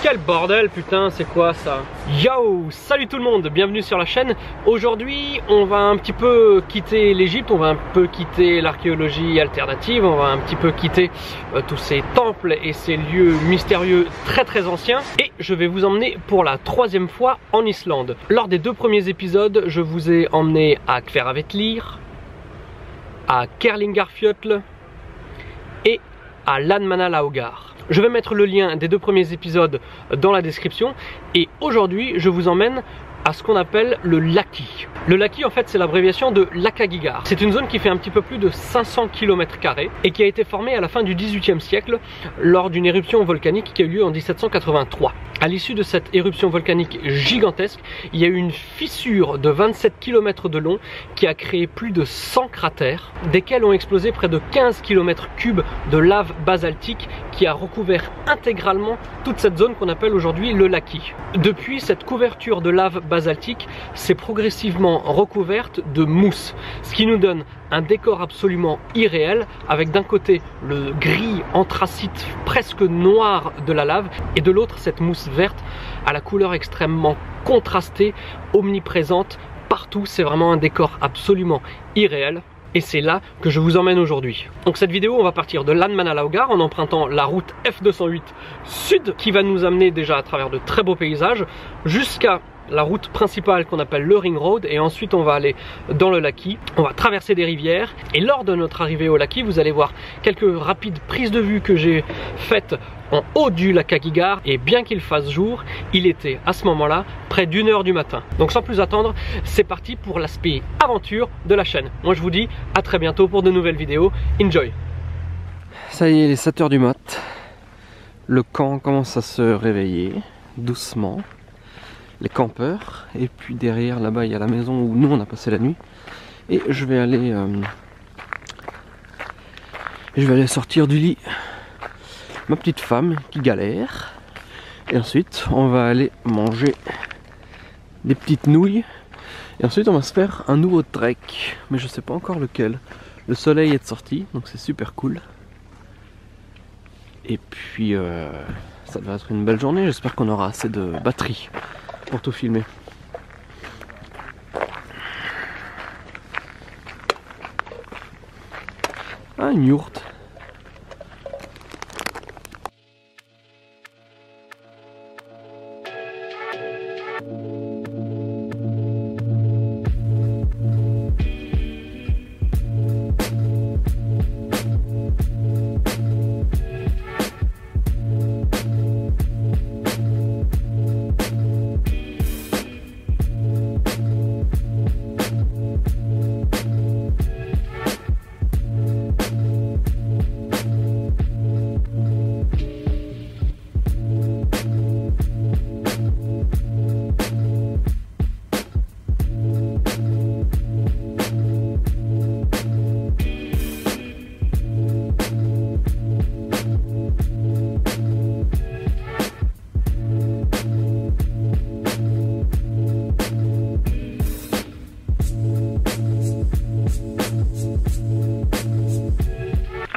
Quel bordel putain, c'est quoi ça? Yo, salut tout le monde, bienvenue sur la chaîne. Aujourd'hui on va un petit peu quitter l'Égypte, on va un peu quitter l'archéologie alternative, on va un petit peu quitter tous ces temples et ces lieux mystérieux très anciens. Et je vais vous emmener pour la troisième fois en Islande. Lors des deux premiers épisodes, je vous ai emmené à Hveravellir, à Kerlingarfjöll et à Landmannalaugar. Je vais mettre le lien des deux premiers épisodes dans la description et aujourd'hui je vous emmène à ce qu'on appelle le Laki. Le Laki en fait c'est l'abréviation de Lakagigar. C'est une zone qui fait un petit peu plus de 500 km² et qui a été formée à la fin du XVIIIe siècle lors d'une éruption volcanique qui a eu lieu en 1783. À l'issue de cette éruption volcanique gigantesque, il y a eu une fissure de 27 km de long qui a créé plus de 100 cratères, desquels ont explosé près de 15 km³ de lave basaltique qui a recouvert intégralement toute cette zone qu'on appelle aujourd'hui le Laki. Depuis, cette couverture de lave basaltique s'est progressivement recouverte de mousse, ce qui nous donne un décor absolument irréel avec d'un côté le gris anthracite presque noir de la lave et de l'autre cette mousse verte à la couleur extrêmement contrastée, omniprésente partout. C'est vraiment un décor absolument irréel. Et c'est là que je vous emmène aujourd'hui. Donc cette vidéo, on va partir de Landmannalaugar en empruntant la route F208 Sud qui va nous amener déjà à travers de très beaux paysages jusqu'à la route principale qu'on appelle le Ring Road, et ensuite on va aller dans le Laki, on va traverser des rivières et lors de notre arrivée au Laki vous allez voir quelques rapides prises de vue que j'ai faites en haut du Lakagigar, et bien qu'il fasse jour, il était à ce moment là près d'1 h du matin. Donc sans plus attendre, c'est parti pour l'aspect aventure de la chaîne. Moi je vous dis à très bientôt pour de nouvelles vidéos, enjoy. Ça y est, il est 7 h du mat, le camp commence à se réveiller doucement, les campeurs, et puis derrière là-bas il y a la maison où nous on a passé la nuit, et je vais aller sortir du lit ma petite femme qui galère, et ensuite on va aller manger des petites nouilles, et ensuite on va se faire un nouveau trek, mais je sais pas encore lequel. Le soleil est sorti donc c'est super cool, et puis ça va être une belle journée. J'espère qu'on aura assez de batterie pour tout filmer. Ah, une yourte.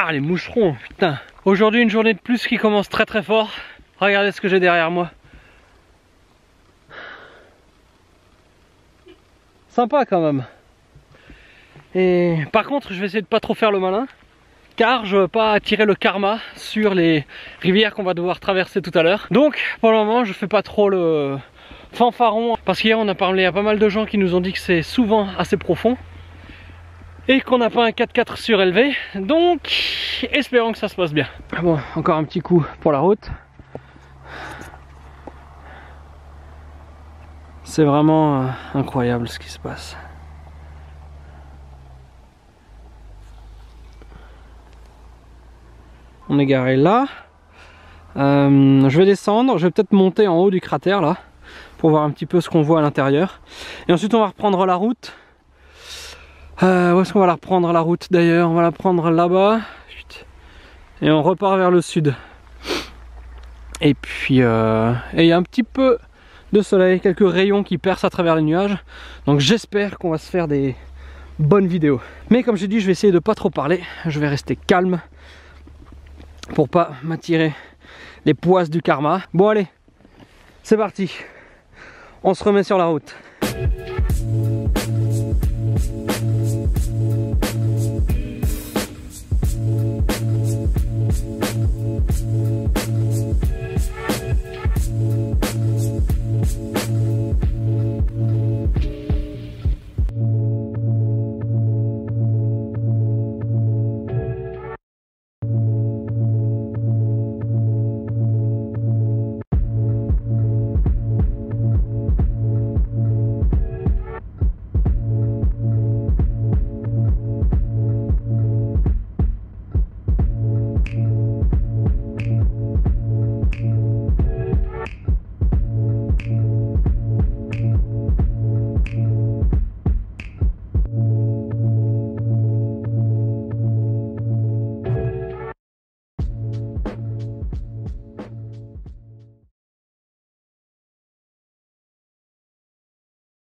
Ah, les moucherons, putain. Aujourd'hui une journée de plus qui commence très fort. Regardez ce que j'ai derrière moi. Sympa quand même. Et par contre je vais essayer de pas trop faire le malin, car je veux pas attirer le karma sur les rivières qu'on va devoir traverser tout à l'heure. Donc pour le moment je fais pas trop le fanfaron, parce qu'hier on a parlé à pas mal de gens qui nous ont dit que c'est souvent assez profond et qu'on n'a pas un 4x4 surélevé, donc espérons que ça se passe bien. Bon, encore un petit coup pour la route. C'est vraiment incroyable ce qui se passe. On est garé là. Je vais descendre, je vais peut-être monter en haut du cratère là, pour voir un petit peu ce qu'on voit à l'intérieur. Et ensuite on va reprendre la route. Où est-ce qu'on va la reprendre la route d'ailleurs? On va la prendre là-bas. Et on repart vers le sud. Et puis il y a un petit peu de soleil, quelques rayons qui percent à travers les nuages. Donc j'espère qu'on va se faire des bonnes vidéos. Mais comme j'ai dit, je vais essayer de pas trop parler. Je vais rester calme pour pas m'attirer les poisses du karma. Bon allez, C'est parti, on se remet sur la route.